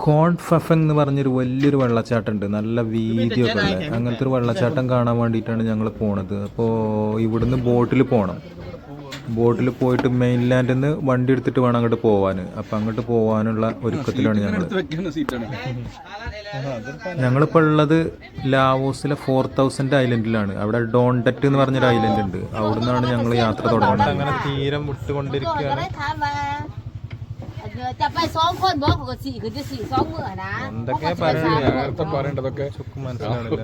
ഖോൺ ഫഫങ് എന്ന് പറഞ്ഞൊരു വലിയൊരു വെള്ളച്ചാട്ടം ഉണ്ട്, നല്ല വീതിയൊക്കെ ഉള്ളത്. അങ്ങനത്തെ ഒരു വെള്ളച്ചാട്ടം കാണാൻ വേണ്ടിയിട്ടാണ് ഞങ്ങൾ പോണത്. അപ്പോൾ ഇവിടുന്ന് ബോട്ടിൽ പോകണം. ബോട്ടിൽ പോയിട്ട് മെയിൻലാൻഡിൽ നിന്ന് വണ്ടി എടുത്തിട്ട് വേണം അങ്ങോട്ട് പോകാൻ. അപ്പം അങ്ങോട്ട് പോകാനുള്ള ഒരുക്കത്തിലാണ് ഞങ്ങളിപ്പോൾ ഉള്ളത് ലാവോസിലെ 4000 ഐലൻഡിലാണ്. അവിടെ ഡോണ്ടറ്റ് എന്ന് പറഞ്ഞൊരു ഐലൻഡ് ഉണ്ട്. അവിടെ നിന്നാണ് ഞങ്ങൾ യാത്ര തുടങ്ങുന്നത്. അങ്ങനെ തീരം വിട്ടുകൊണ്ടിരിക്കുകയാണ്. എന്തൊക്കെ പറയേണ്ടതൊക്കെ മനസ്സിലാണില്ല.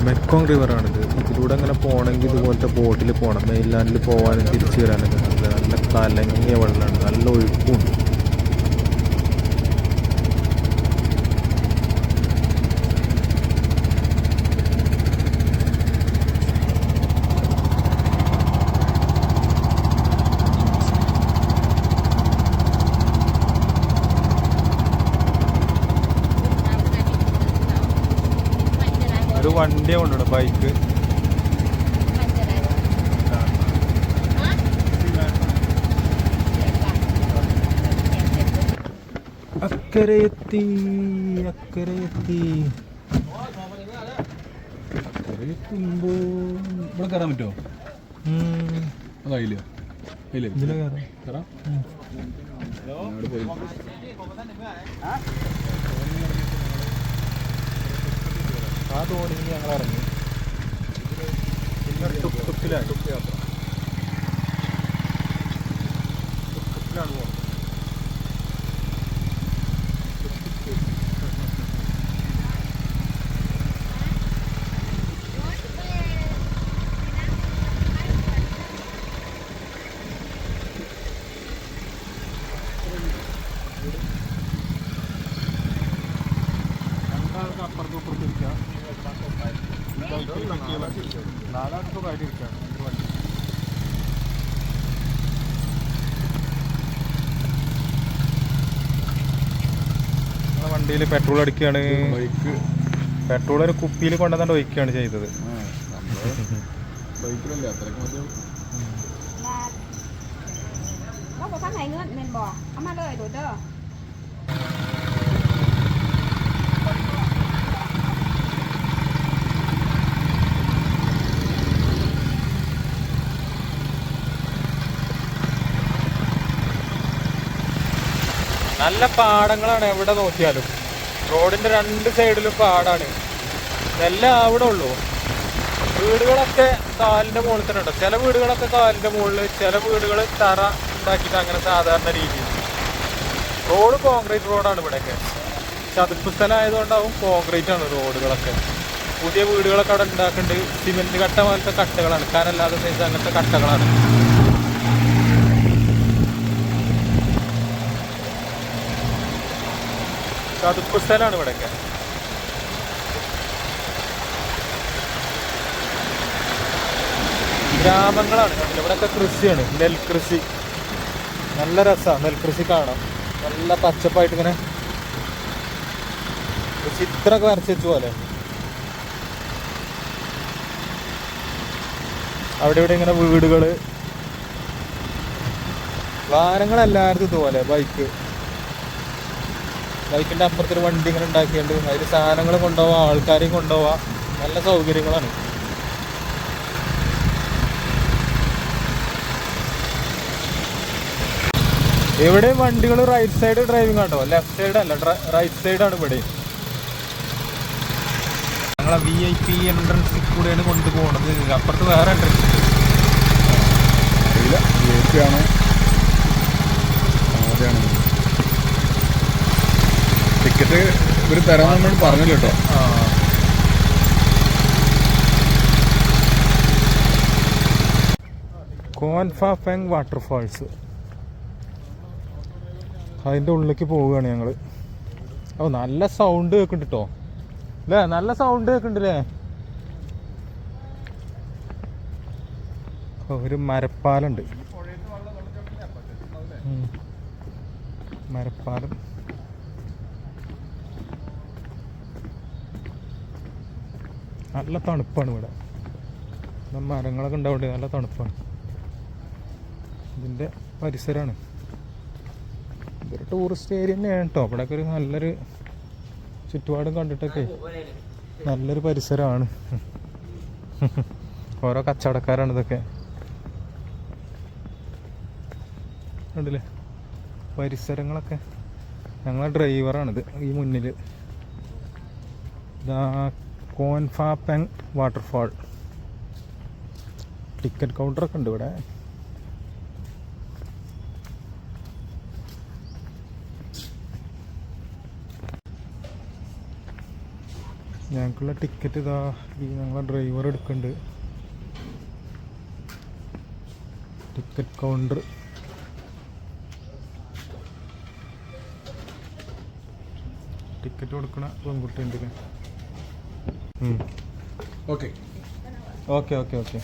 മെക്കോങ് റിവറാണിത്. ഇതിലൂടെ അങ്ങനെ പോകണമെങ്കിൽ ഇതുപോലത്തെ ബോട്ടിൽ പോകണം. മെയിൻലാൻഡിൽ പോകാനും തിരിച്ചു വരാനൊക്കെ നല്ല കലങ്ങിയ വെള്ളമാണ്, നല്ല ഒഴുക്കുണ്ട്. ഒരു വണ്ടിയെ കൊണ്ടുപോകണം, ബൈക്ക്. അക്കരെ എത്തി, അക്കരെ എത്തി. എത്തുമ്പോ ഇവിടെ കയറാൻ പറ്റുമോ? അതായില്ല, ഇതിലെ കയറാം. ആ തോണിയിൽ ഞങ്ങൾ ഇറങ്ങി. പിന്നെ ടുക്ടുക്കിലാണ് യാത്ര. ടുക്ടുക്കിലാണ് പോകുന്നത്. അപ്പുറത്തും വണ്ടിയിൽ പെട്രോൾ അടിക്കുകയാണ്. ബൈക്ക് പെട്രോൾ ഒരു കുപ്പിയിൽ കൊണ്ടുവന്നിട്ട് ഒഴിക്കുകയാണ് ചെയ്തത്. നല്ല പാടങ്ങളാണ് എവിടെ നോക്കിയാലും. റോഡിന്റെ രണ്ട് സൈഡിലും പാടാണ്. നെല്ല് അവിടെ ഉള്ളൂ. വീടുകളൊക്കെ കാലിന്റെ മുകളിൽ തന്നെ ഉണ്ട്. ചില വീടുകളൊക്കെ കാലിന്റെ മുകളിൽ, ചില വീടുകൾ തറ ഉണ്ടാക്കിയിട്ട് അങ്ങനെ സാധാരണ രീതിയിൽ. റോഡ് കോൺക്രീറ്റ് റോഡാണ് ഇവിടെയൊക്കെ. ചതുപ്പ് സ്ഥലം ആയതുകൊണ്ടാവും കോൺക്രീറ്റ് ആണ് റോഡുകളൊക്കെ. പുതിയ വീടുകളൊക്കെ അവിടെ ഉണ്ടാക്കുന്നുണ്ട്. സിമെന്റ് കട്ട പോലത്തെ കട്ടകളാണ്, കനല്ലാതെ സൈസ് അങ്ങനത്തെ കട്ടകളാണ്. ചതുപ്പ് സ്ഥലമാണ് ഇവിടെയൊക്കെ. ഗ്രാമങ്ങളാണ്. ഇവിടെയൊക്കെ കൃഷിയാണ്, നെൽകൃഷി. നല്ല രസമാണ് നെൽകൃഷി കാണാം. നല്ല പച്ചപ്പായിട്ട് ഇങ്ങനെ ചിത്രമൊക്കെ വരച്ചു വെച്ച പോലെ. അവിടെ ഇവിടെ ഇങ്ങനെ വീടുകള്, വാഹനങ്ങളെല്ലായിടത്തും ഇതുപോലെ. ബൈക്കിന്റെ അപ്പുറത്തൊരു വണ്ടി ഇങ്ങനെ ഉണ്ടാക്കിയുണ്ട്. അതിൽ സാധനങ്ങൾ കൊണ്ടുപോവാം, ആൾക്കാരെയും കൊണ്ടുപോവാം. നല്ല സൗകര്യങ്ങളാണ്. എവിടെയും വണ്ടികൾ റൈറ്റ് സൈഡ് ഡ്രൈവിംഗ് ആണോ, ലെഫ്റ്റ് സൈഡ് അല്ല, റൈറ്റ് സൈഡാണ് ഇവിടെ. ഞങ്ങളെ VIP എൻട്രൻസിൽ കൂടെയാണ് കൊണ്ടുപോകുന്നത്. അപ്പുറത്ത് വേറെ എൻട്രൻസ് ആണോ? ടിക്കറ്റ് ഇവർ തരാമെന്ന് പറഞ്ഞില്ല കേട്ടോ. ഖോൻ ഫ ഫെങ് വാട്ടർഫാൾസ്, അതിൻ്റെ ഉള്ളിലേക്ക് പോവുകയാണ് ഞങ്ങൾ. ഓ നല്ല സൗണ്ട് കേൾക്കുന്നുണ്ട് കേട്ടോ അല്ലേ, നല്ല സൗണ്ട് കേൾക്കുന്നുണ്ടല്ലേ. ഒരു മരപ്പാലുണ്ട്, മരപ്പാലം. നല്ല തണുപ്പാണ് ഇവിടെ, മരങ്ങളൊക്കെ ഉണ്ടാവണ്ടേ, നല്ല തണുപ്പാണ്. ഇതിൻ്റെ പരിസരമാണ്, ഇതൊരു ടൂറിസ്റ്റ് ഏരിയ തന്നെയാണ് കേട്ടോ. ഇവിടെയൊക്കെ ഒരു നല്ലൊരു ചുറ്റുപാടും കണ്ടിട്ടൊക്കെ നല്ലൊരു പരിസരമാണ്. ഓരോ കച്ചവടക്കാരാണ് ഇതൊക്കെ, കണ്ടില്ലേ പരിസരങ്ങളൊക്കെ. ഞങ്ങളെ ഡ്രൈവറാണിത് ഈ മുന്നിൽ. ഖോൻ ഫ ഫെങ് വാട്ടർഫാൾ. ടിക്കറ്റ് കൗണ്ടറൊക്കെ ഉണ്ട് ഇവിടെ. ഞങ്ങൾക്കുള്ള ടിക്കറ്റ് ഇതാ ഈ ഞങ്ങളെ ഡ്രൈവർ എടുക്കുന്നുണ്ട്. Ticket counter. ടിക്കറ്റ് കൊടുക്കണ പെൺകുട്ടി ഉണ്ട്. Okay okay okay okay.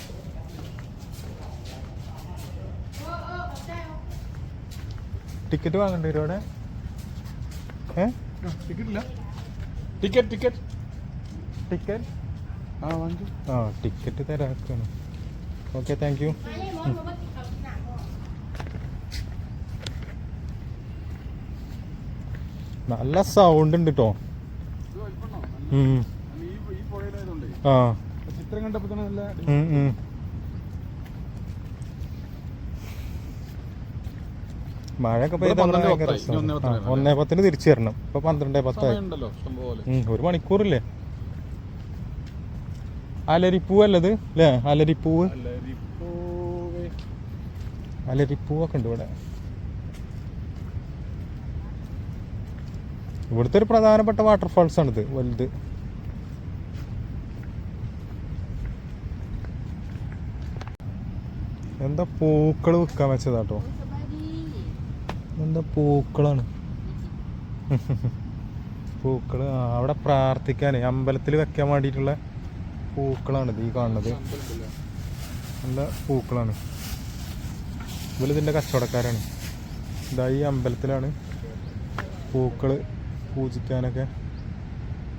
Ticket വാങ്ങേണ്ടി വരും അവിടെ? ടിക്കറ്റ് ഇല്ല. ടിക്കറ്റ് ടിക്കറ്റ് ടിക്കറ്റ് വാങ്ങിച്ചു. ടിക്കറ്റ് തരാക്കാണ്. Okay, thank you. നല്ല സൗണ്ട് ഉണ്ട് കേട്ടോ. ചിത്രം കണ്ടപ്പോ തന്നെ നല്ല മഴയൊക്കെ പെയ്ത് 1:10 തിരിച്ചു തരണം. ഇപ്പൊ 12:10. ഒരു മണിക്കൂറില്ലേ? അലരിപ്പൂ അല്ലത് അല്ലേ? അലരിപ്പൂവൊക്കെ ഉണ്ട് ഇവിടെ. ഇവിടുത്തെ ഒരു പ്രധാനപ്പെട്ട വാട്ടർഫാൾസ് ആണിത്, വലുത്. എന്താ പൂക്കൾ വിൽക്കാൻ വെച്ചതാട്ടോ. എന്താ പൂക്കളാണ്. പൂക്കൾ അവിടെ പ്രാർത്ഥിക്കാനേ അമ്പലത്തിൽ വെക്കാൻ വേണ്ടിയിട്ടുള്ള പൂക്കളാണിത് ഈ കാണുന്നത്. നല്ല പൂക്കളാണ്. ഇവരിതിൻ്റെ കച്ചവടക്കാരാണ്. ഇതാ ഈ അമ്പലത്തിലാണ് പൂക്കൾ പൂജിക്കാനൊക്കെ.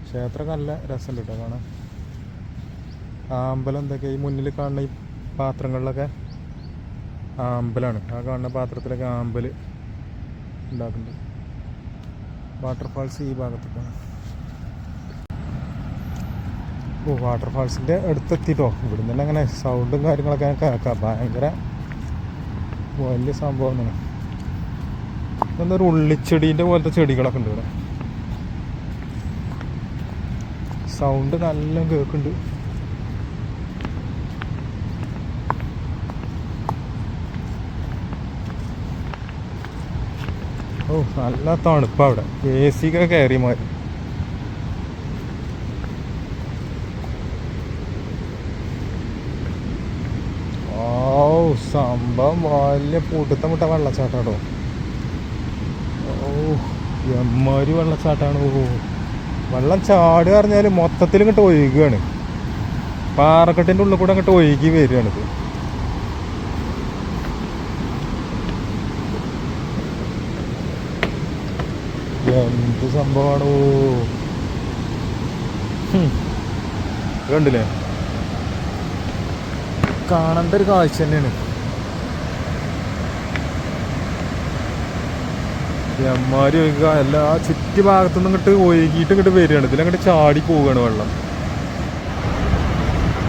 ക്ഷേത്രമൊക്കെ നല്ല രസമുണ്ട് കേട്ടോ കാണാൻ. ആ അമ്പലം എന്തൊക്കെയാ ഈ മുന്നിൽ കാണുന്ന ഈ പാത്രങ്ങളിലൊക്കെ ആമ്പലാണ്. ആ കാണുന്ന പാത്രത്തിലൊക്കെ ആമ്പൽ ഉണ്ടാക്കുന്നുണ്ട്. വാട്ടർഫാൾസ് ഈ ഭാഗത്തൊക്കെയാണ്. വാട്ടർഫാൾസിൻ്റെ അടുത്തെത്തിട്ടോ. ഇവിടുന്ന് തന്നെ അങ്ങനെ സൗണ്ടും കാര്യങ്ങളൊക്കെ കേൾക്കാം. ഭയങ്കര വലിയ സംഭവം തന്നെ. എന്നൊരു ഉള്ളിച്ചെടീൻ്റെ പോലത്തെ ചെടികളൊക്കെ ഉണ്ട് ഇവിടെ. സൗണ്ട് നല്ല കേൾക്കുന്നുണ്ട്. നല്ല തണുപ്പാ അവിടെ. AC ഒക്കെ കയറി മാറി. സംഭവം വലിയ പൂട്ടത്ത മുട്ട വെള്ളച്ചാട്ടാട്ടോ. എമ്മാരി വെള്ളച്ചാട്ടാണ്. വെള്ളം ചാട് പറഞ്ഞാൽ മൊത്തത്തിൽ ഇങ്ങോട്ട് ഒഴുകുകയാണ്. പാറക്കെട്ടിൻ്റെ ഉള്ളിൽ കൂടെ അങ്ങോട്ട് ഒഴുകി വരികയാണിത്. എന്ത് സംഭവമാണ്. കണ്ടില്ലേ? കാണേണ്ട ഒരു കാഴ്ച തന്നെയാണ്. എമ്മാരി ഒഴുകുക. എല്ലാ ചുറ്റു ഭാഗത്തുനിന്നും ഇങ്ങോട്ട് ഒഴുകിയിട്ട് ഇങ്ങോട്ട് വരികയാണ്. ഇതിലങ്ങോട്ട് ചാടി പോവുകയാണ് വെള്ളം.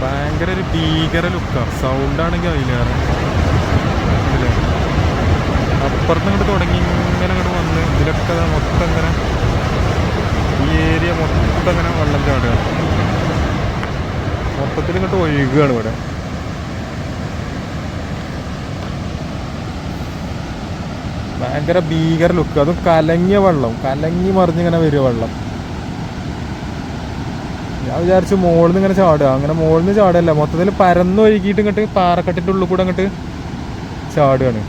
ഭയങ്കര ഒരു ഭീകര ലുക്കാണ്. സൗണ്ടാണെങ്കിൽ അതിലേറെ. അപ്പുറത്ത് ഇങ്ങോട്ട് തുടങ്ങി ഇങ്ങനെ അങ്ങോട്ട് വന്ന് ഇതിലൊക്കെ മൊത്തം ഇങ്ങനെ ഈ ഏരിയ മൊത്തം ഇങ്ങനെ വെള്ളം ചാടുകയാണ്. മൊത്തത്തിൽ ഇങ്ങോട്ട് ഒഴുകുകയാണ് ഇവിടെ. ഭയങ്കര ഭീകര ലുക്ക്. അതും കലങ്ങിയ വെള്ളം, കലങ്ങി മറിഞ്ഞിങ്ങനെ വരും വെള്ളം. ഞാൻ വിചാരിച്ചു മുകളിൽ നിന്ന് ഇങ്ങനെ ചാടുക. അങ്ങനെ മുകളിൽ നിന്ന് ചാടുകയല്ല, മൊത്തത്തിൽ പരന്നൊഴുകിയിട്ട് ഇങ്ങോട്ട് പാറക്കെട്ടിൻ്റെ ഉള്ളിൽ കൂടെ അങ്ങോട്ട് ചാടുകയാണ്.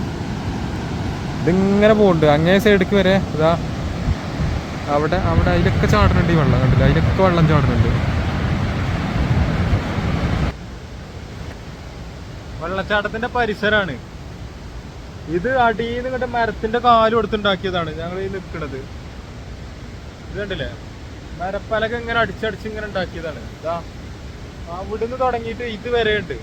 ഇതിങ്ങനെ പോകുന്നുണ്ട് അങ്ങേ സൈഡിലേക്ക് വരെ. ഇതാ അവിടെ അവിടെ അതിലൊക്കെ ചാടുന്നുണ്ട് ഈ വെള്ളം, കണ്ടില്ല? അതിലൊക്കെ വെള്ളം ചാടുന്നുണ്ട്. വെള്ളച്ചാട്ടത്തിന്റെ പരിസരമാണ് ഇത്. അടിയിൽ നിന്ന് ഇങ്ങോട്ട് മരത്തിന്റെ കാലും എടുത്തുണ്ടാക്കിയതാണ് ഞങ്ങൾ ഈ നിൽക്കുന്നത്. ഇത് കണ്ടില്ലേ? മരപ്പലക ഇങ്ങനെ അടിച്ചടിച്ച് ഇങ്ങനെ ഉണ്ടാക്കിയതാണ്. ഇതാ അവിടുന്ന് തുടങ്ങിയിട്ട് ഇതുവരെ ഉണ്ട്.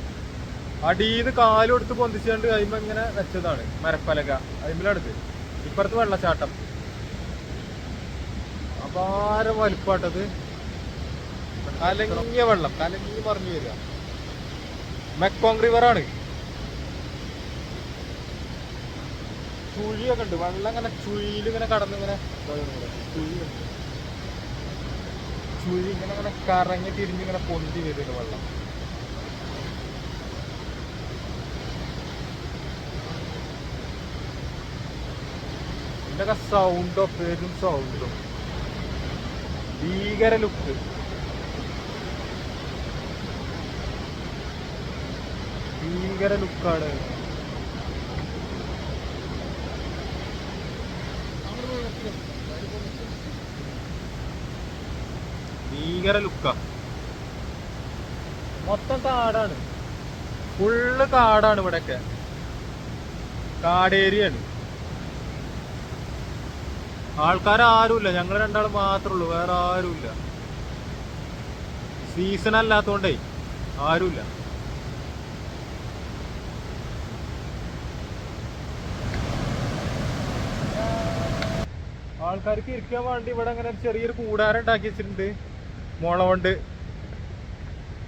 അടിയിൽ കാലും എടുത്ത് പൊന്തിച്ചുകൊണ്ട് അതിന്മേൽ ഇങ്ങനെ വെച്ചതാണ് മരപ്പലക. അതിന്മേലടുത്ത് ഇപ്പുറത്ത് വെള്ളച്ചാട്ടം. അപാര വലുപ്പാട്ടത്. കലങ്ങിയ വെള്ളം, കലങ്ങി മറിഞ്ഞു വരിക. മെക്കോങ് റിവറാണ്. ചുഴിയൊക്കെ ഉണ്ട്. വെള്ളം ഇങ്ങനെ ചുഴിയിലിങ്ങനെ കടന്നിങ്ങനെ ചുഴി ഇങ്ങനെ ഇങ്ങനെ കറങ്ങി തിരിഞ്ഞിങ്ങനെ പൊന്തി വരുന്നു വെള്ളം. ഇതിൻ്റെയൊക്കെ സൗണ്ടോ പെരും സൗണ്ടും ഭീകര ലുക്ക്. ഭീകര ലുക്കാണ്. ഭീകര ലുക്ക. മൊത്തം കാടാണ്, ഫുള്ള് കാടാണ്. ഇവിടെയൊക്കെ കാടേരിയാണ്. ആൾക്കാരാരുമില്ല, ഞങ്ങൾ രണ്ടാളും മാത്രമേ ഉള്ളൂ, വേറെ ആരുമില്ല. സീസൺ അല്ലാത്തോണ്ടേ ആരുമില്ല. ആൾക്കാർക്ക് ഇരിക്കാൻ വേണ്ടി ഇവിടെ അങ്ങനെ ചെറിയൊരു കൂടാരം ഉണ്ടാക്കി വെച്ചിട്ടുണ്ട്. മുള കൊണ്ട്,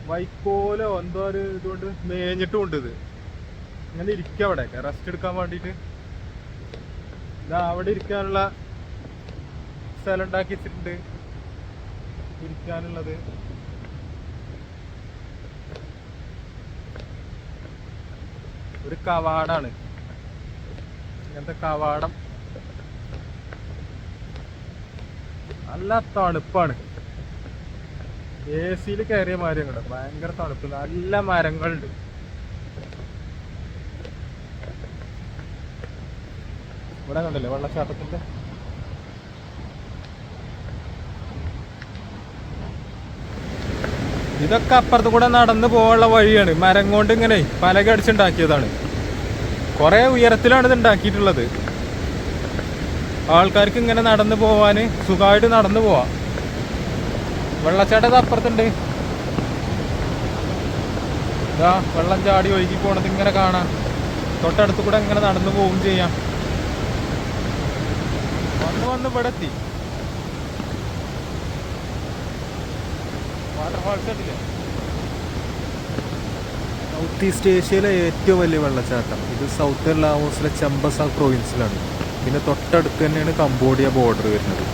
വൈക്കോലോ എന്തോ ഒരു ഇതുകൊണ്ട് മേഞ്ഞിട്ടും ഉണ്ട്. ഇത് ഇങ്ങനെ ഇരിക്കുക അവിടെ റെസ്റ്റ് എടുക്കാൻ വേണ്ടിയിട്ട്. ഇതാ അവിടെ ഇരിക്കാനുള്ള സ്ഥലം ഉണ്ടാക്കി വെച്ചിട്ടുണ്ട്, ഇരിക്കാനുള്ളത്. ഒരു കവാടാണ്, ഇങ്ങനത്തെ കവാടം. നല്ല തണുപ്പാണ്. AC-യിൽ കയറിയ മാതിരി അങ്ങോട്ട് ഭയങ്കര തണുപ്പ്. നല്ല മരങ്ങളുണ്ട്. ഇവിടെ കണ്ടല്ലേ വെള്ളച്ചാട്ടത്തിന്റെ. ഇതൊക്കെ അപ്പുറത്ത് കൂടെ നടന്നു പോകാനുള്ള വഴിയാണ്. മരം കൊണ്ട് ഇങ്ങനെ പലക അടിച്ചുണ്ടാക്കിയതാണ്. കുറെ ഉയരത്തിലാണ് ഇത് ഉണ്ടാക്കിയിട്ടുള്ളത്. ആൾക്കാർക്ക് ഇങ്ങനെ നടന്നു പോവാന് സുഖമായിട്ട് നടന്നു പോവാം. വെള്ളച്ചാട്ടം അപ്പുറത്തുണ്ട്. ഇതാ വെള്ളം ചാടി ഒഴുകി പോണത് ഇങ്ങനെ കാണാം. തൊട്ടടുത്ത് കൂടെ ഇങ്ങനെ നടന്നു പോവുകയും ചെയ്യാം. വന്ന് ഇവിടെ എത്തി. വാട്ടർഫാൾസ് കണ്ടില്ലേ? സൗത്ത് ഈസ്റ്റ് ഏഷ്യയിലെ ഏറ്റവും വലിയ വെള്ളച്ചാട്ടം ഇത് സൗത്ത് ലാവോസിലെ ചമ്പസാക് പ്രൊവിൻസിലാണ്. പിന്നെ തൊട്ടടുത്ത് തന്നെയാണ് കംബോഡിയ ബോർഡർ വരുന്നത്.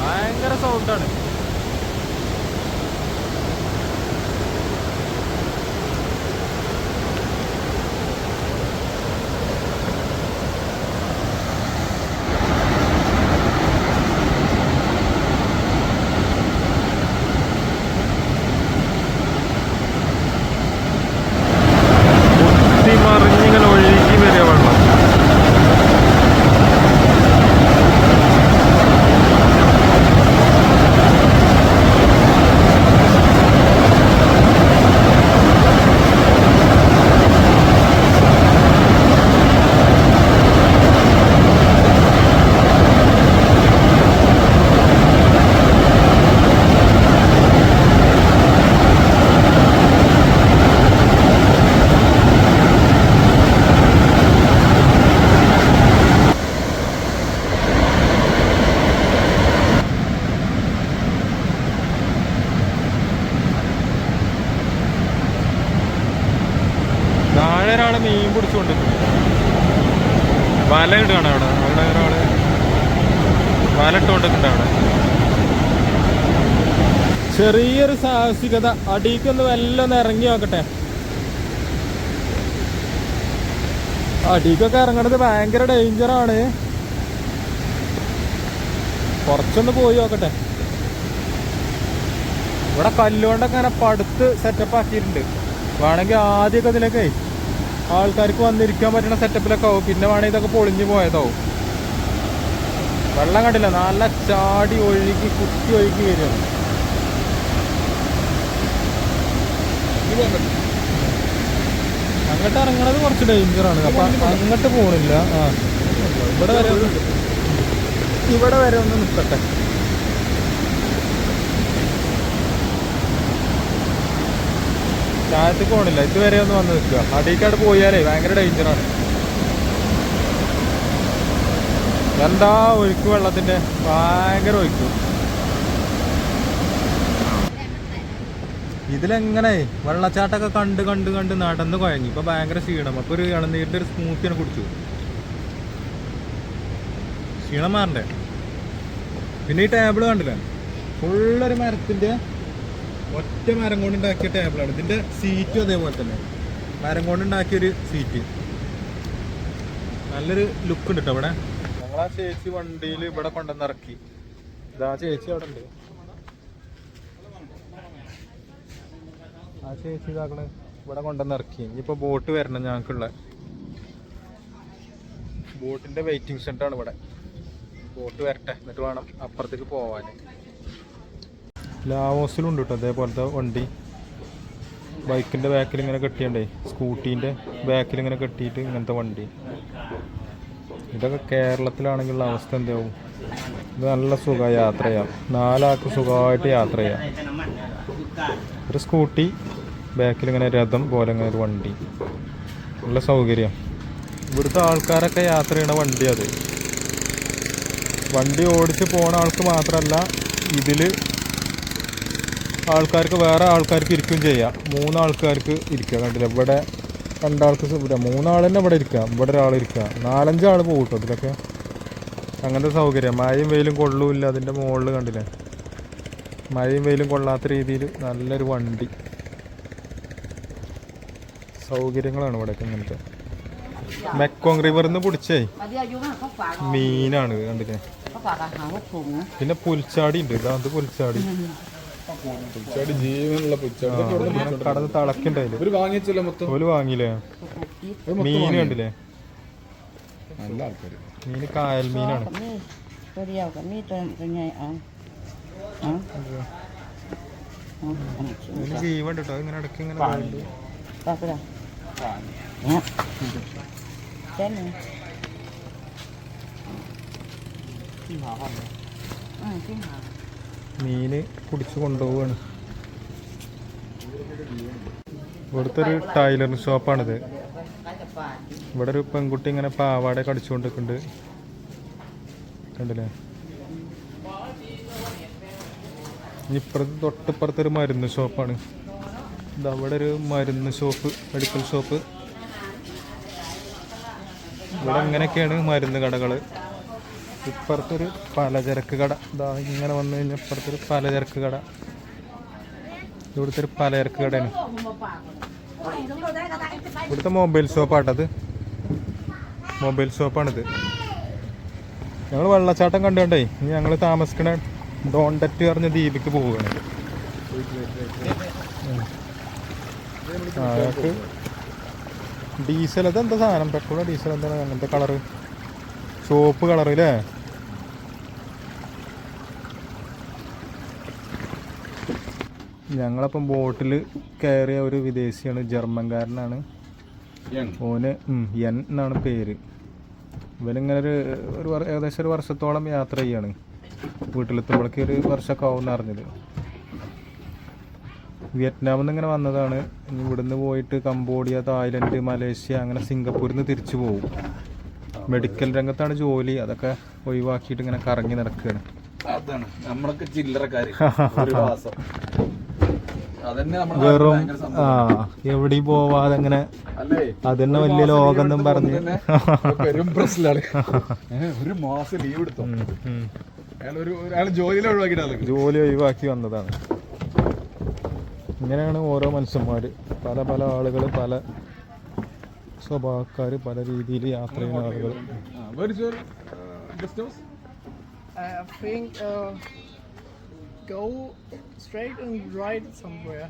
ഭയങ്കര സൗണ്ടാണ്. മറിഞ്ഞിങ്ങനെ ഒഴുകി വരിക വെള്ളം. താഴെ ഒരാള് മീൻ പിടിച്ചുകൊണ്ടിരിക്കുന്നു. വല ഇടുകയാണ് അവിടെ. അവിടെ ഒരാള് വല ഇട്ടുകൊണ്ടിരിക്കുന്നുണ്ട് അവിടെ. ചെറിയൊരു സാഹസികത. അടിക്കൊന്ന് വല്ലൊന്ന് ഇറങ്ങി നോക്കട്ടെ. അടിക്കൊക്കെ ഇറങ്ങണത് ഭയങ്കര ഡേഞ്ചറാണ്. കുറച്ചൊന്ന് പോയി നോക്കട്ടെ. ഇവിടെ കല്ലുകൊണ്ടൊക്കെ അങ്ങനെ പടുത്ത് സെറ്റപ്പ് ആക്കിയിട്ടുണ്ട്. വേണമെങ്കിൽ ആദ്യമൊക്കെ ഇതിലൊക്കെ ആൾക്കാർക്ക് വന്നിരിക്കാൻ പറ്റുന്ന സെറ്റപ്പിലൊക്കെ ആവും. പിന്നെ വേണമെങ്കിൽ ഇതൊക്കെ പൊളിഞ്ഞു പോയതാവും. വെള്ളം കണ്ടില്ല, നല്ല ചാടി ഒഴുകി കുത്തി ഒഴുകി വരികയാണ്. അങ്ങോട്ട് ഇറങ്ങണത് കുറച്ച് ഡേഞ്ചറാണ്. അപ്പൊ അങ്ങോട്ട് പോണില്ല. ആ ഇവിടെ വരെ ഒന്ന് നിൽക്കട്ടെ. താഴത്തേക്ക് പോണില്ല, ഇതുവരെ ഒന്ന് വന്ന് നിൽക്കുക. അടിക്കാട് പോയാലേ ഭയങ്കര ഡേഞ്ചറാണ്. എന്താ ഒഴുക്ക് വെള്ളത്തിന്റെ, ഭയങ്കര ഒഴുക്ക്. ഇതിലെങ്ങനെ വെള്ളച്ചാട്ടമൊക്കെ കണ്ട് കണ്ട് കണ്ട് നടന്ന് കുഴങ്ങി. ഇപ്പൊ ഭയങ്കര ക്ഷീണം. അപ്പൊ ഒരു ഇളനീരിന്റെ ഒരു സ്മൂത്തിയാണ് കുടിച്ചു. ക്ഷീണം മാറണ്ടേ. പിന്നെ ഈ ടേബിൾ കണ്ടില്ല, ഫുള്ളൊരു മരത്തിന്റെ ഒറ്റ മരം കൊണ്ടുണ്ടാക്കിയ ടേബിളാണ്. ഇതിന്റെ സീറ്റും അതേപോലെ തന്നെ മരം കൊണ്ടുണ്ടാക്കിയൊരു സീറ്റ്. നല്ലൊരു ലുക്ക് ഉണ്ട് കേട്ടോ ഇവിടെ. ഞങ്ങളാ ചേച്ചി വണ്ടിയിൽ ഇവിടെ കൊണ്ടുവന്ന് ഇറക്കി. ഇതാ ചേച്ചി അവിടെ ഉണ്ട്. ആ ചേച്ചി ഇതാക്കണ് ഇവിടെ കൊണ്ടുവന്ന് ഇറക്കി. ഇനിയിപ്പോ ബോട്ട് വരണം ഞങ്ങൾക്കുള്ള. ബോട്ടിന്റെ വെയിറ്റിംഗ് സെന്ററാണ് ഇവിടെ. ബോട്ട് വരട്ടെ, എന്നിട്ട് വേണം അപ്പുറത്തേക്ക് പോവാൻ. ലാവോസിലുണ്ട് കേട്ടോ അതേപോലത്തെ വണ്ടി. ബൈക്കിന്റെ ബാക്കിൽ ഇങ്ങനെ കെട്ടിയണ്ടേ, സ്കൂട്ടീൻ്റെ ബാക്കിൽ ഇങ്ങനെ കെട്ടിയിട്ട് ഇങ്ങനത്തെ വണ്ടി. ഇതൊക്കെ കേരളത്തിലാണെങ്കിലുള്ള അവസ്ഥ എന്താവും? ഇത് നല്ല സുഖമായി യാത്ര ചെയ്യാം. 4 ആൾക്ക് സുഖമായിട്ട് യാത്ര ചെയ്യാം. ഒരു സ്കൂട്ടി, ബാക്കിൽ ഇങ്ങനെ രഥം പോലെ ഇങ്ങനെ ഒരു വണ്ടി. നല്ല സൗകര്യം. ഇവിടുത്തെ ആൾക്കാരൊക്കെ യാത്ര ചെയ്യണ വണ്ടി അത്. വണ്ടി ഓടിച്ച് പോണ ആൾക്ക് മാത്രമല്ല, ഇതിൽ ആൾക്കാർക്ക് വേറെ ആൾക്കാർക്ക് ഇരിക്കുകയും ചെയ്യാം. 3 ആൾക്കാർക്ക് ഇരിക്കുക. കണ്ടില്ല, ഇവിടെ 2 ആൾക്ക് ഇവിടെ 3 ആൾ തന്നെ ഇവിടെ ഇരിക്കുക. ഇവിടെ ഒരാൾ ഇരിക്കുക. 4-5 ആൾ പോകും കേട്ടോ ഇതിലൊക്കെ. അങ്ങനത്തെ സൗകര്യം. മഴയും വെയിലും കൊള്ളൂല്ല. അതിൻ്റെ മുകളിൽ കണ്ടില്ലേ, മഴയും വെയിലും കൊള്ളാത്ത രീതിയിൽ നല്ലൊരു വണ്ടി. സൗകര്യങ്ങളാണ് ഇവിടെയൊക്കെ ഇങ്ങനത്തെ. മെക്കോങ് റിവറിൽ നിന്ന് പിടിച്ചേ മീനാണ് കണ്ടില്ലേ. പിന്നെ പുൽച്ചാടി ഉണ്ട്. ഇതാ അത് പുൽച്ചാടി. ജീവനുള്ള കടന്ന് തിളക്കുണ്ടായില്ലേ. ഓല് വാങ്ങിയില്ലേ. മീന് കണ്ടില്ലേ, നല്ല ആൾക്കാര്. മീന് കായൽ മീനാണ്. ജീവൻ കേട്ടോ. ഇങ്ങനെ ഇടയ്ക്ക് ഇങ്ങനെ മീന് പിടിച്ച് കൊണ്ടുപോവാണ്. ഇവിടുത്തെ ഒരു ടൈലറിങ് ഷോപ്പാണിത്. ഇവിടെ ഒരു പെൺകുട്ടി ഇങ്ങനെ പാവാട കടിച്ചുകൊണ്ടിരിക്കുന്നുണ്ട് കണ്ടില്ലേ. ഇപ്പുറത്ത് തൊട്ടിപ്പുറത്തൊരു മരുന്ന് ഷോപ്പാണ്. ഇതാ ഇവിടെ ഒരു മരുന്ന് ഷോപ്പ്, മെഡിക്കൽ ഷോപ്പ്. ഇവിടെ ഇങ്ങനെയൊക്കെയാണ് മരുന്ന് കടകൾ. ഇപ്പുറത്തൊരു പലചരക്ക് കട. ഇതാ ഇങ്ങനെ വന്നു കഴിഞ്ഞാൽ ഇപ്പുറത്തൊരു പലചരക്ക് കട. ഇവിടുത്തെ ഒരു പലചരക്ക് കടയാണ്. ഇവിടുത്തെ മൊബൈൽ ഷോപ്പാട്ടത്. മൊബൈൽ ഷോപ്പാണിത്. ഞങ്ങൾ വെള്ളച്ചാട്ടം കണ്ടുകൊണ്ടേ ഇനി ഞങ്ങൾ താമസിക്കണ ഡോണ്ടറ്റ് പറഞ്ഞ ദ്വീപിക്ക് പോവുകയാണ്. അയാൾക്ക് ഡീസൽ, അതെന്താ സാധനം, പെട്രോളോ ഡീസൽ എന്താണ് അങ്ങനത്തെ കളറ്, ചുവപ്പ് കളറ് അല്ലേ. ഞങ്ങളപ്പം ബോട്ടിൽ കയറിയ ഒരു വിദേശിയാണ്, ജർമ്മൻകാരനാണ്. ഓന് എൻ എന്നാണ് പേര്. ഇവനിങ്ങനെ ഒരു ഏകദേശം 1 വർഷത്തോളം യാത്ര ചെയ്യാണ്. വീട്ടിലെത്തുമ്പോഴേക്ക് 1 വർഷമൊക്കെ ആവുമെന്ന് അറിഞ്ഞത്. വിയറ്റ്നാമിൽ നിന്ന് ഇങ്ങനെ വന്നതാണ്. ഇനി ഇവിടുന്ന് പോയിട്ട് കംബോഡിയ, തായ്ലൻഡ്, മലേഷ്യ, അങ്ങനെ സിംഗപ്പൂരിൽ നിന്ന് തിരിച്ചു പോകും. മെഡിക്കൽ രംഗത്താണ് ജോലി. അതൊക്കെ ഒഴിവാക്കിയിട്ട് ഇങ്ങനെ കറങ്ങി നടക്കുകയാണ്. അതാണ് നമ്മളൊക്കെ ചില്ലറക്കാര്. വെറും എവിടെയും പോവാതെ അങ്ങനെ അതന്നെ വലിയ ലോകം എന്നും പറഞ്ഞ് ഒരു മാസം ലീവ് എടുത്തു. ജോലി ഒഴിവാക്കി വന്നതാണ്. ഇങ്ങനെയാണ് ഓരോ മനുഷ്യന്മാര്. പല പല ആളുകൾ പല സ്വഭാവക്കാർ പല രീതിയിൽ യാത്ര ചെയ്യുന്ന ആളുകൾ. Where is your guest house? I think go straight and right somewhere.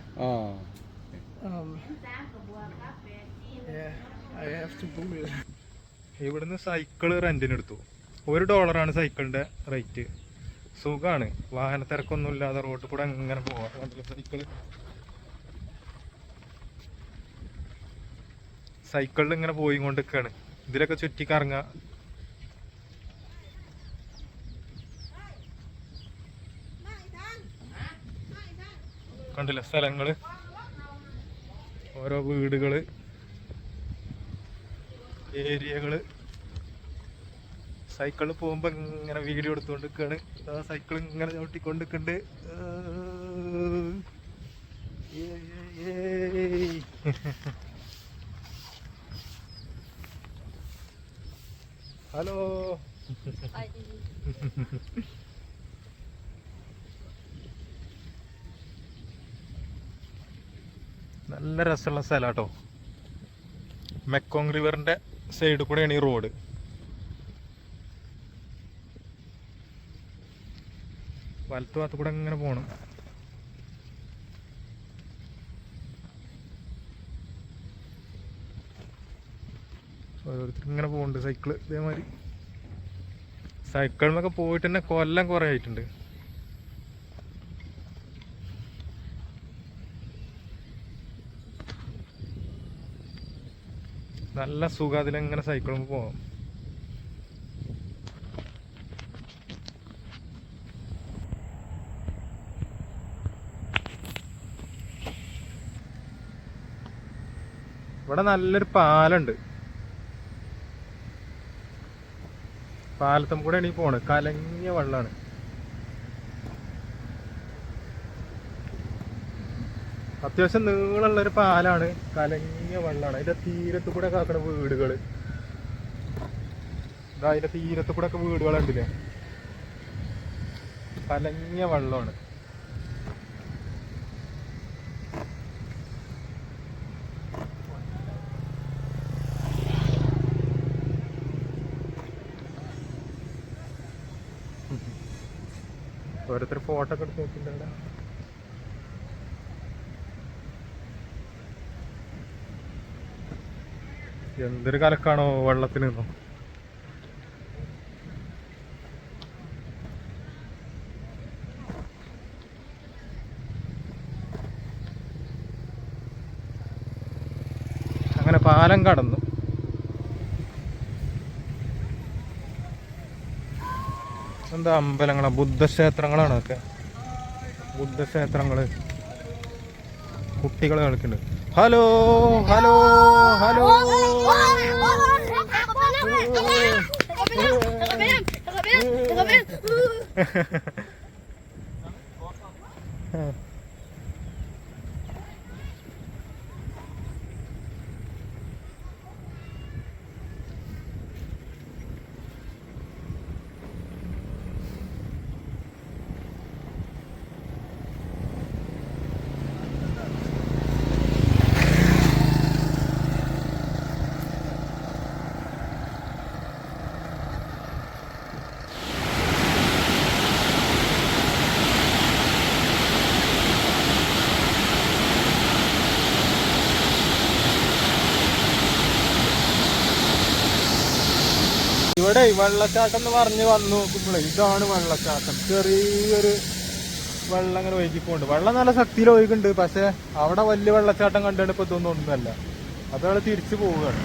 Yeah, I have to Google. ഇവിടുന്ന് സൈക്കിള് റെന്റിന് എടുത്തു. $1 സൈക്കിളിന്റെ റേറ്റ്. സുഖാണ്, വാഹന തിരക്കൊന്നും ഇല്ലാതെ റോഡിൽ കൂടെ അങ്ങനെ പോവാം. സൈക്കിളിൽ ഇങ്ങനെ പോയി കൊണ്ടിരിക്കുകയാണ്. ഇതിലൊക്കെ ചുറ്റി കറങ്ങാ. കണ്ടില്ല സ്ഥലങ്ങള്, ഓരോ വീടുകള്, ഏരിയകള്. സൈക്കിളിൽ പോകുമ്പോ ഇങ്ങനെ വീഡിയോ എടുത്തുകൊണ്ടിരിക്കുകയാണ്. സൈക്കിൾ ഇങ്ങനെ ചവിട്ടിക്കൊണ്ടിരിക്കുന്നുണ്ട്. ഹലോ. നല്ല രസമുള്ള സ്ഥലാട്ടോ. മെക്കോങ് റിവറിന്റെ സൈഡിൽ കൂടെയാണ് ഈ റോഡ്. വലത്ത് ഭാഗത്ത് കൂടെ ഇങ്ങനെ പോകണം. ഓരോരുത്തർ ഇങ്ങനെ പോകുന്നുണ്ട് സൈക്കിള്. ഇതേമാതിരി സൈക്കിളിനൊക്കെ പോയിട്ട് തന്നെ കൊല്ലം കുറേ ആയിട്ടുണ്ട്. നല്ല സുഖം അതിലെങ്ങനെ സൈക്കിളിൽ പോകാം. ഇവിടെ നല്ലൊരു പാലുണ്ട്. പാലത്തും കൂടെയാണ് ഈ പോണത്. കലങ്ങിയ വെള്ളമാണ്. അത്യാവശ്യം നീളമുള്ളൊരു പാലാണ്. കലങ്ങിയ വെള്ളമാണ്. അതിന്റെ തീരത്ത് കൂടെ കാക്കണ വീടുകള്. അതിന്റെ തീരത്ത് കൂടെ ഒക്കെ വീടുകളുണ്ടല്ലേ. കലങ്ങിയ വെള്ളമാണ്. ഓരോരുത്തർ ഫോട്ടോ ഒക്കെ എടുത്ത് നോക്കിയിട്ടുണ്ട്. എന്തൊരു കലക്കാണോ വെള്ളത്തിന്. അങ്ങനെ പാലം കടന്നു. എന്താ അമ്പലങ്ങളാ, ബുദ്ധക്ഷേത്രങ്ങളാണ് അതൊക്കെ. ബുദ്ധക്ഷേത്രങ്ങള്. കുട്ടികൾ കളിക്കുന്നുണ്ട്. Hello hello hello. ഇവിടെ വെള്ളച്ചാട്ടം എന്ന് പറഞ്ഞ് വന്നു നോക്കുമ്പോഴേ ഇതാണ് വെള്ളച്ചാട്ടം. ചെറിയൊരു വെള്ളം അങ്ങനെ ഒഴുകിപ്പോണ്ട്. വെള്ളം നല്ല ശക്തിയിൽ ഒഴുകുന്നുണ്ട്. പക്ഷെ അവിടെ വലിയ വെള്ളച്ചാട്ടം കണ്ടാണ് ഇപ്പൊ ഇതൊന്നും ഒന്നുമല്ല. അതവിടെ തിരിച്ചു പോവുകയാണ്.